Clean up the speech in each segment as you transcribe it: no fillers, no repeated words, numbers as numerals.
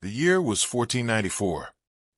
The year was 1494.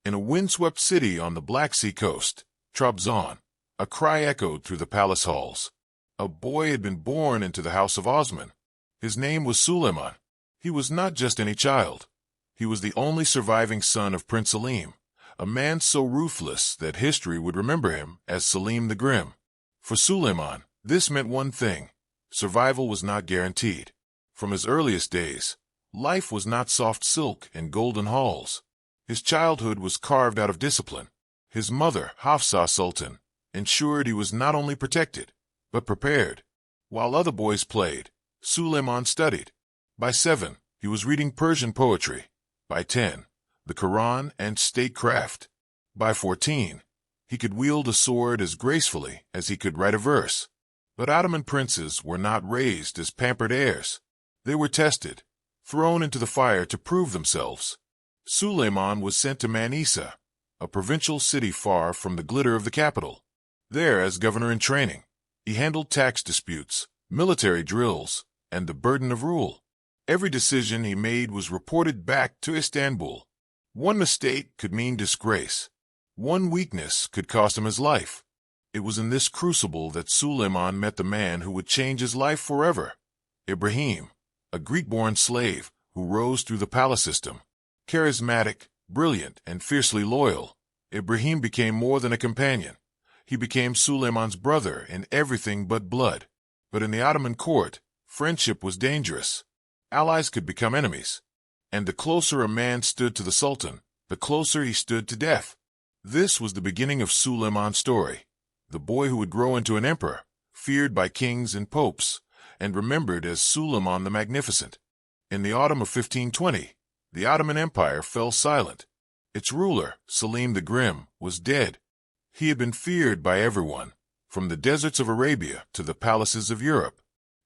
In a windswept city on the Black Sea coast, Trabzon, a cry echoed through the palace halls. A boy had been born into the house of Osman. His name was Suleiman. He was not just any child. He was the only surviving son of Prince Selim, a man so ruthless that history would remember him as Selim the Grim. For Suleiman, this meant one thing: survival was not guaranteed. From his earliest days, life was not soft silk and golden halls. His childhood was carved out of discipline. His mother, Hafsa Sultan, ensured he was not only protected, but prepared. While other boys played, Suleiman studied. By 7, he was reading Persian poetry. By 10, the Quran and statecraft. By 14, he could wield a sword as gracefully as he could write a verse. But Ottoman princes were not raised as pampered heirs. They were tested, thrown into the fire to prove themselves. Suleiman was sent to Manisa, a provincial city far from the glitter of the capital. There, as governor-in-training, he handled tax disputes, military drills, and the burden of rule. Every decision he made was reported back to Istanbul. One mistake could mean disgrace. One weakness could cost him his life. It was in this crucible that Suleiman met the man who would change his life forever: Ibrahim, a Greek-born slave who rose through the palace system. Charismatic, brilliant, and fiercely loyal, Ibrahim became more than a companion. He became Suleiman's brother in everything but blood. But in the Ottoman court, friendship was dangerous. Allies could become enemies. And the closer a man stood to the Sultan, the closer he stood to death. This was the beginning of Suleiman's story, the boy who would grow into an emperor, feared by kings and popes, and remembered as Suleiman the Magnificent. In the autumn of 1520, the Ottoman Empire fell silent. Its ruler, Selim the Grim, was dead. He had been feared by everyone, from the deserts of Arabia to the palaces of Europe.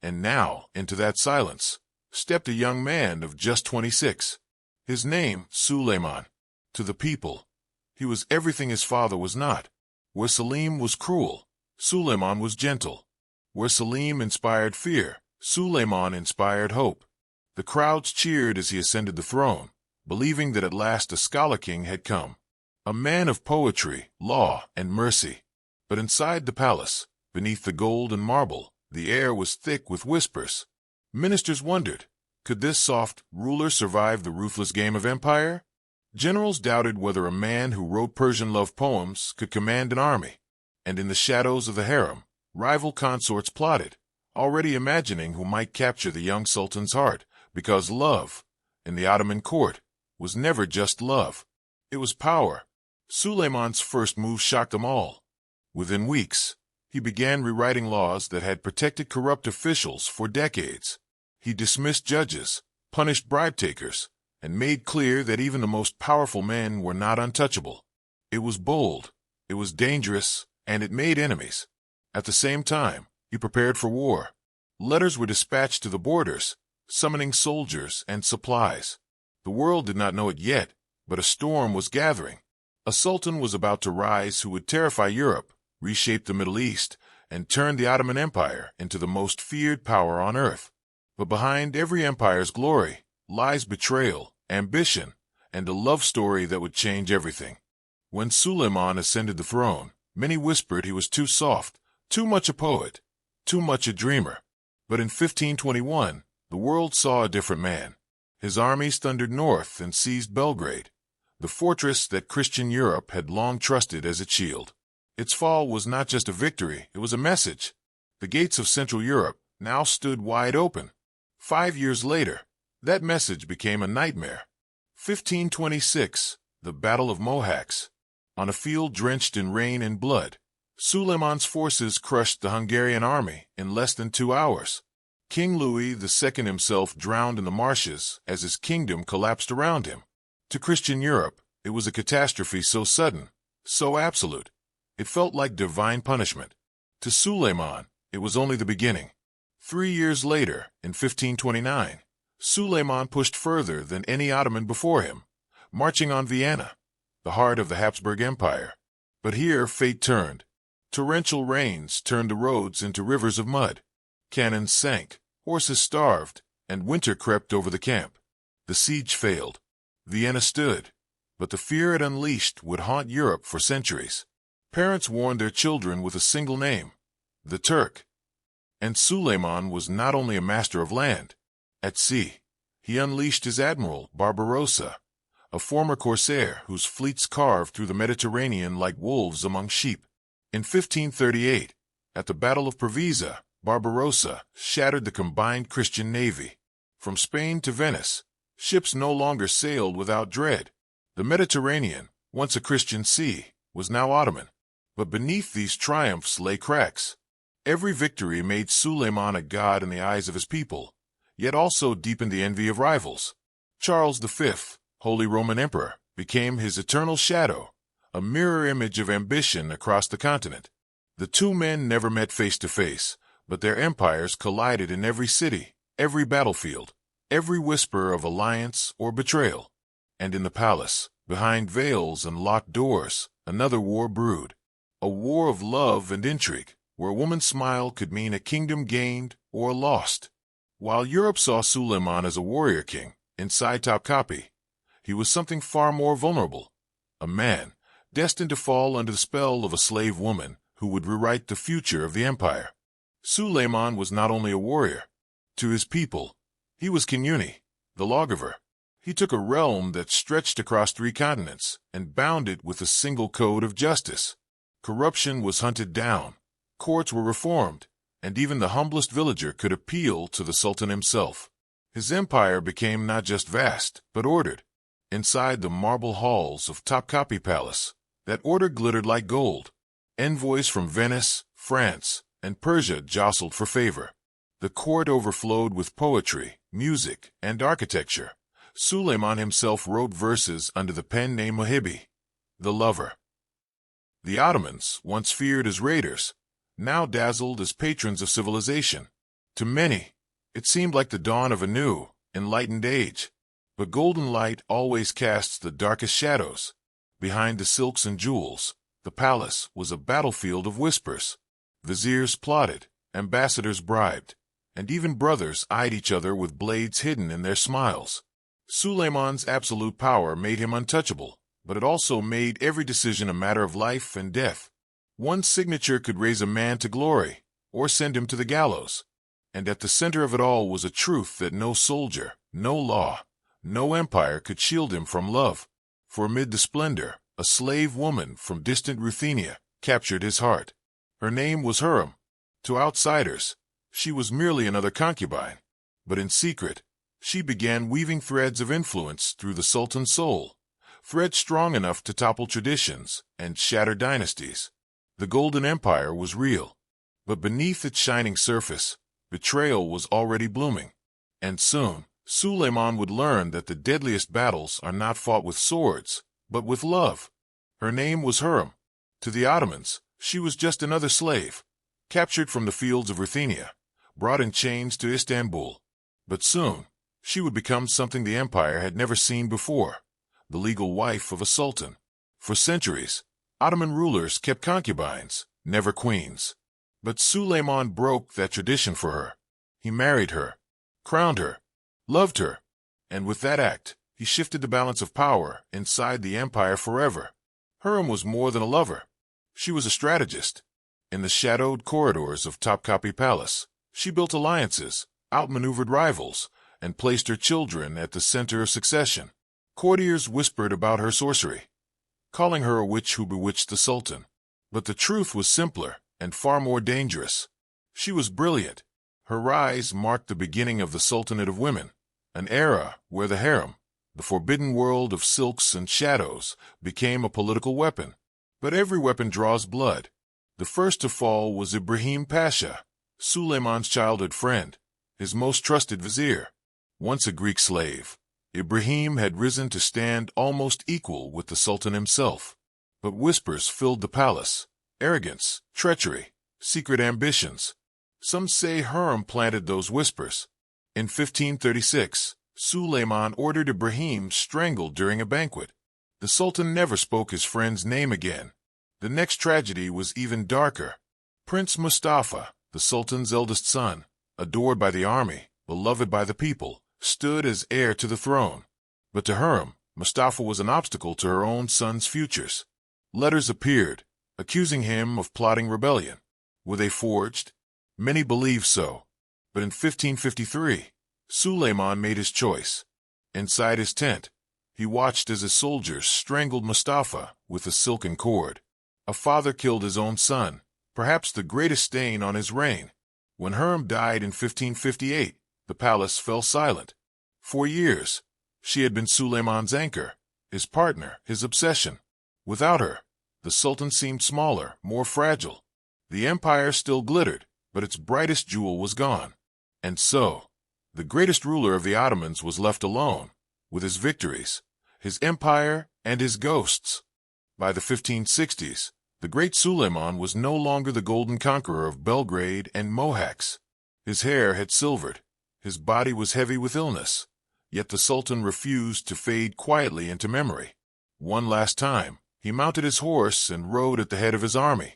And now, into that silence, stepped a young man of just 26. His name, Suleiman. To the people, he was everything his father was not. Where Selim was cruel, Suleiman was gentle. Where Selim inspired fear, Suleiman inspired hope. The crowds cheered as he ascended the throne, believing that at last a scholar king had come, a man of poetry, law, and mercy. But inside the palace, beneath the gold and marble, the air was thick with whispers. Ministers wondered, could this soft ruler survive the ruthless game of empire? Generals doubted whether a man who wrote Persian love poems could command an army. And in the shadows of the harem, rival consorts plotted, already imagining who might capture the young sultan's heart, because love, in the Ottoman court, was never just love. It was power. Suleiman's first move shocked them all. Within weeks, he began rewriting laws that had protected corrupt officials for decades. He dismissed judges, punished bribe-takers, and made clear that even the most powerful men were not untouchable. It was bold, it was dangerous, and it made enemies. At the same time, he prepared for war. Letters were dispatched to the borders, summoning soldiers and supplies. The world did not know it yet, but a storm was gathering. A sultan was about to rise who would terrify Europe, reshape the Middle East, and turn the Ottoman Empire into the most feared power on earth. But behind every empire's glory lies betrayal, ambition, and a love story that would change everything. When Suleiman ascended the throne, many whispered he was too soft, too much a poet, too much a dreamer. But in 1521, the world saw a different man. His armies thundered north and seized Belgrade, the fortress that Christian Europe had long trusted as its shield. Its fall was not just a victory, it was a message. The gates of Central Europe now stood wide open. 5 years later, that message became a nightmare. 1526, the Battle of Mohacs. On a field drenched in rain and blood, Suleiman's forces crushed the Hungarian army in less than 2 hours. King Louis II himself drowned in the marshes as his kingdom collapsed around him. To Christian Europe, it was a catastrophe so sudden, so absolute, it felt like divine punishment. To Suleiman, it was only the beginning. 3 years later, in 1529, Suleiman pushed further than any Ottoman before him, marching on Vienna, the heart of the Habsburg Empire. But here fate turned. Torrential rains turned the roads into rivers of mud. Cannons sank, horses starved, and winter crept over the camp. The siege failed. Vienna stood, but the fear it unleashed would haunt Europe for centuries. Parents warned their children with a single name, the Turk. And Suleiman was not only a master of land. At sea, he unleashed his admiral, Barbarossa, a former corsair whose fleets carved through the Mediterranean like wolves among sheep. In 1538, at the Battle of Preveza, Barbarossa shattered the combined Christian navy. From Spain to Venice, ships no longer sailed without dread. The Mediterranean, once a Christian sea, was now Ottoman. But beneath these triumphs lay cracks. Every victory made Suleiman a god in the eyes of his people, yet also deepened the envy of rivals. Charles V, Holy Roman Emperor, became his eternal shadow, a mirror image of ambition across the continent. The two men never met face to face, but their empires collided in every city, every battlefield, every whisper of alliance or betrayal. And in the palace, behind veils and locked doors, another war brewed. A war of love and intrigue, where a woman's smile could mean a kingdom gained or lost. While Europe saw Suleiman as a warrior king, inside Topkapi, he was something far more vulnerable. A man, destined to fall under the spell of a slave woman who would rewrite the future of the empire. Suleiman was not only a warrior. To his people, he was King Uni, the lawgiver. He took a realm that stretched across 3 continents and bound it with a single code of justice. Corruption was hunted down, courts were reformed, and even the humblest villager could appeal to the Sultan himself. His empire became not just vast, but ordered. Inside the marble halls of Topkapi Palace, that order glittered like gold. Envoys from Venice, France, and Persia jostled for favor. The court overflowed with poetry, music, and architecture. Suleiman himself wrote verses under the pen name Muhibi, the lover. The Ottomans, once feared as raiders, now dazzled as patrons of civilization. To many, it seemed like the dawn of a new, enlightened age. But golden light always casts the darkest shadows. Behind the silks and jewels, the palace was a battlefield of whispers. Viziers plotted, ambassadors bribed, and even brothers eyed each other with blades hidden in their smiles. Suleiman's absolute power made him untouchable, but it also made every decision a matter of life and death. One signature could raise a man to glory, or send him to the gallows. And at the center of it all was a truth that no soldier, no law, no empire could shield him from love. For amid the splendor, a slave woman from distant Ruthenia captured his heart. Her name was Hurrem. To outsiders, she was merely another concubine. But in secret, she began weaving threads of influence through the Sultan's soul, threads strong enough to topple traditions and shatter dynasties. The Golden Empire was real, but beneath its shining surface, betrayal was already blooming. And soon, Suleiman would learn that the deadliest battles are not fought with swords, but with love. Her name was Hurrem. To the Ottomans, she was just another slave, captured from the fields of Ruthenia, brought in chains to Istanbul. But soon, she would become something the empire had never seen before, the legal wife of a sultan. For centuries, Ottoman rulers kept concubines, never queens. But Suleiman broke that tradition for her. He married her, crowned her, loved her, and with that act, he shifted the balance of power inside the empire forever. Hurrem was more than a lover. She was a strategist. In the shadowed corridors of Topkapi Palace, she built alliances, outmaneuvered rivals, and placed her children at the center of succession. Courtiers whispered about her sorcery, calling her a witch who bewitched the Sultan. But the truth was simpler and far more dangerous. She was brilliant. Her rise marked the beginning of the Sultanate of Women, an era where the harem, the forbidden world of silks and shadows, became a political weapon. But every weapon draws blood. The first to fall was Ibrahim Pasha, Suleiman's childhood friend, his most trusted vizier. Once a Greek slave, Ibrahim had risen to stand almost equal with the Sultan himself. But whispers filled the palace: arrogance, treachery, secret ambitions. Some say Hurrem planted those whispers. In 1536, Suleiman ordered Ibrahim strangled during a banquet. The Sultan never spoke his friend's name again. The next tragedy was even darker. Prince Mustafa, the Sultan's eldest son, adored by the army, beloved by the people, stood as heir to the throne. But to Hurrem, Mustafa was an obstacle to her own son's futures. Letters appeared, accusing him of plotting rebellion. Were they forged? Many believed so. But in 1553, Suleiman made his choice. Inside his tent, he watched as his soldiers strangled Mustafa with a silken cord. A father killed his own son, perhaps the greatest stain on his reign. When Hurrem died in 1558, the palace fell silent. For years, she had been Suleiman's anchor, his partner, his obsession. Without her, the Sultan seemed smaller, more fragile. The empire still glittered, but its brightest jewel was gone. And so, the greatest ruler of the Ottomans was left alone, with his victories, his empire, and his ghosts. By the 1560s, the great Suleiman was no longer the golden conqueror of Belgrade and Mohacs. His hair had silvered, his body was heavy with illness, yet the Sultan refused to fade quietly into memory. One last time, he mounted his horse and rode at the head of his army,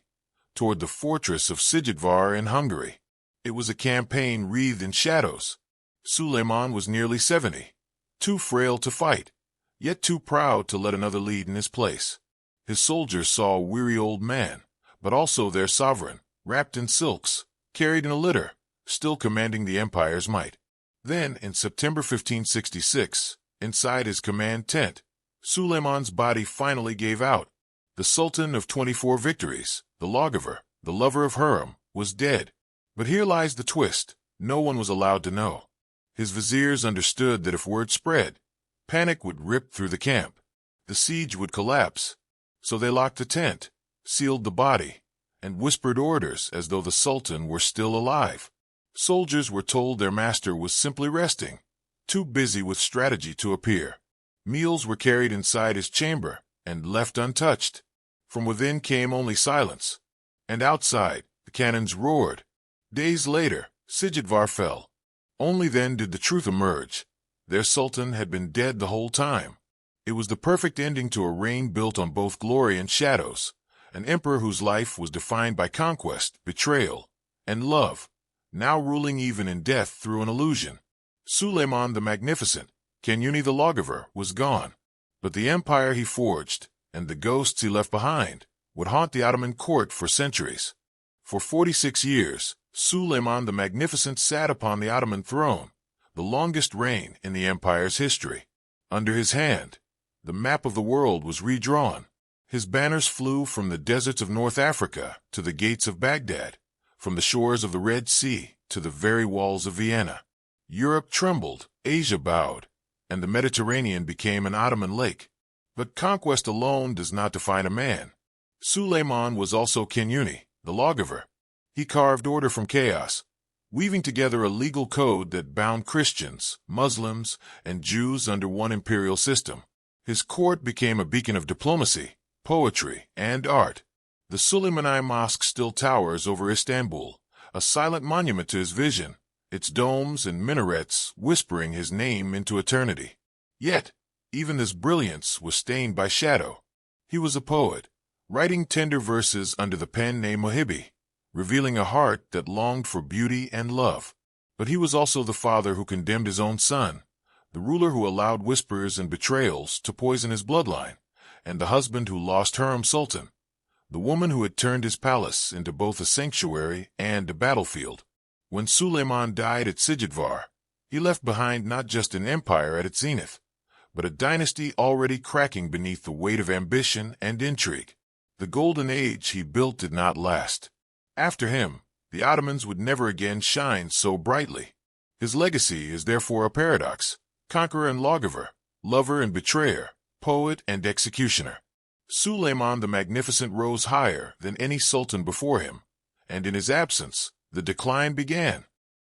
toward the fortress of Sijidvar in Hungary. It was a campaign wreathed in shadows. Suleiman was nearly 70, too frail to fight, yet too proud to let another lead in his place. His soldiers saw a weary old man, but also their sovereign, wrapped in silks, carried in a litter, still commanding the empire's might. Then, in September 1566, inside his command tent, Suleiman's body finally gave out. The Sultan of 24 victories, the lawgiver, the lover of Hurrem, was dead. But here lies the twist. No one was allowed to know. His viziers understood that if word spread, panic would rip through the camp. The siege would collapse. So they locked the tent, sealed the body, and whispered orders as though the Sultan were still alive. Soldiers were told their master was simply resting, too busy with strategy to appear. Meals were carried inside his chamber and left untouched. From within came only silence, and outside the cannons roared. Days later, Sijidvar fell. Only then did the truth emerge. Their Sultan had been dead the whole time. It was the perfect ending to a reign built on both glory and shadows, an emperor whose life was defined by conquest, betrayal, and love, now ruling even in death through an illusion. Suleiman the Magnificent, Kanuni the lawgiver, was gone, but the empire he forged, and the ghosts he left behind, would haunt the Ottoman court for centuries. For 46 years, Suleiman the Magnificent sat upon the Ottoman throne, the longest reign in the empire's history. Under his hand, the map of the world was redrawn. His banners flew from the deserts of North Africa to the gates of Baghdad, from the shores of the Red Sea to the very walls of Vienna. Europe trembled, Asia bowed, and the Mediterranean became an Ottoman lake. But conquest alone does not define a man. Suleiman was also Kanuni, the lawgiver. He carved order from chaos, weaving together a legal code that bound Christians, Muslims, and Jews under one imperial system. His court became a beacon of diplomacy, poetry, and art. The Suleimani Mosque still towers over Istanbul, a silent monument to his vision, its domes and minarets whispering his name into eternity. Yet, even this brilliance was stained by shadow. He was a poet, writing tender verses under the pen name Mohibi, revealing a heart that longed for beauty and love. But he was also the father who condemned his own son, the ruler who allowed whispers and betrayals to poison his bloodline, and the husband who lost Hurrem Sultan, the woman who had turned his palace into both a sanctuary and a battlefield. When Suleiman died at Sijidvar, he left behind not just an empire at its zenith, but a dynasty already cracking beneath the weight of ambition and intrigue. The golden age he built did not last. After him, the Ottomans would never again shine so brightly. His legacy is therefore a paradox: conqueror and lawgiver, lover and betrayer, poet and executioner. Suleiman the Magnificent rose higher than any sultan before him, and in his absence, the decline began.